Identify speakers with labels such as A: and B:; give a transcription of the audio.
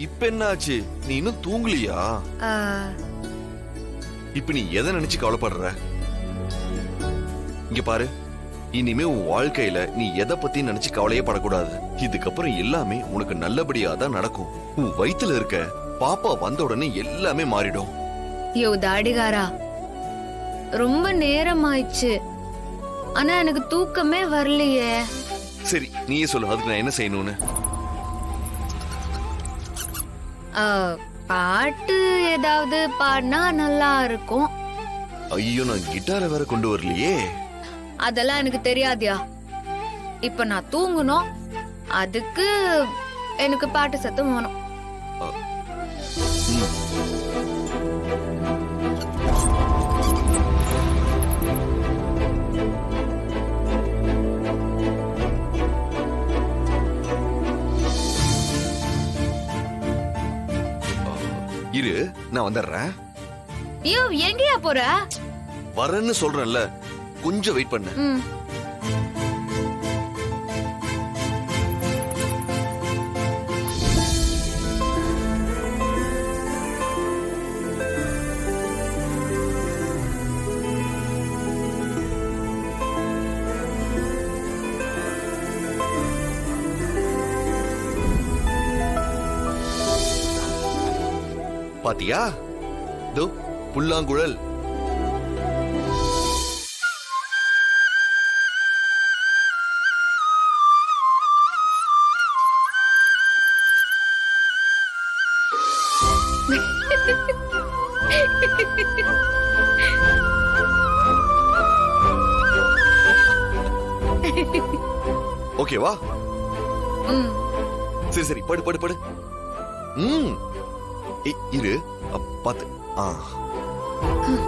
A: இப்ப என்ன ஆச்சு? நீ இன்னும் தூங்கலியா?
B: ஆ,
A: இப்ப நீ எதை நினைச்சு கவலைப்படுற? இங்க பாரு, இனிமே உன் வாழ்க்கையில நீ எதை பத்தி நினைச்சு கவலையே படக்கூடாது. இதுக்கப்புறம் எல்லாமே உனக்கு நல்லபடியா தான் நடக்கும். உன் வயித்துல இருக்க பாப்பா வந்த உடனே எல்லாமே மாறிடும்.
B: யோ தாடிகாரா, ரொம்ப நேரம் ஆயிடுச்சு. ஆனா எனக்கு தூக்கமே வரலையே.
A: சரி, நீயே சொல்லு, அதுக்கு நான் என்ன செய்யணும்னு.
B: ஆ, பாட்டு ஏதாவது பாடினா நல்லா இருக்கும்.
A: ஐயோ, நான் கிட்டாரை வேற கொண்டு வரலையே.
B: அதெல்லாம் எனக்கு தெரியாதியா. இப்ப நான் தூங்கணும், அதுக்கு எனக்கு பாட்டு சத்தம் வேணும்.
A: ம். இரு, நான் வந்துடுறேன்.
B: ஐயோ, எங்கயா போற?
A: வரேன்னு சொல்றேன்ல, கொஞ்சம் வெயிட் பண்ணு.
B: ம்.
A: பாத்தியா? தோ புல்லாங்குழல். ஓகேவா?
B: ம்.
A: சரி சரி, படு படு படு. இரு, பாத்து.
B: ம்.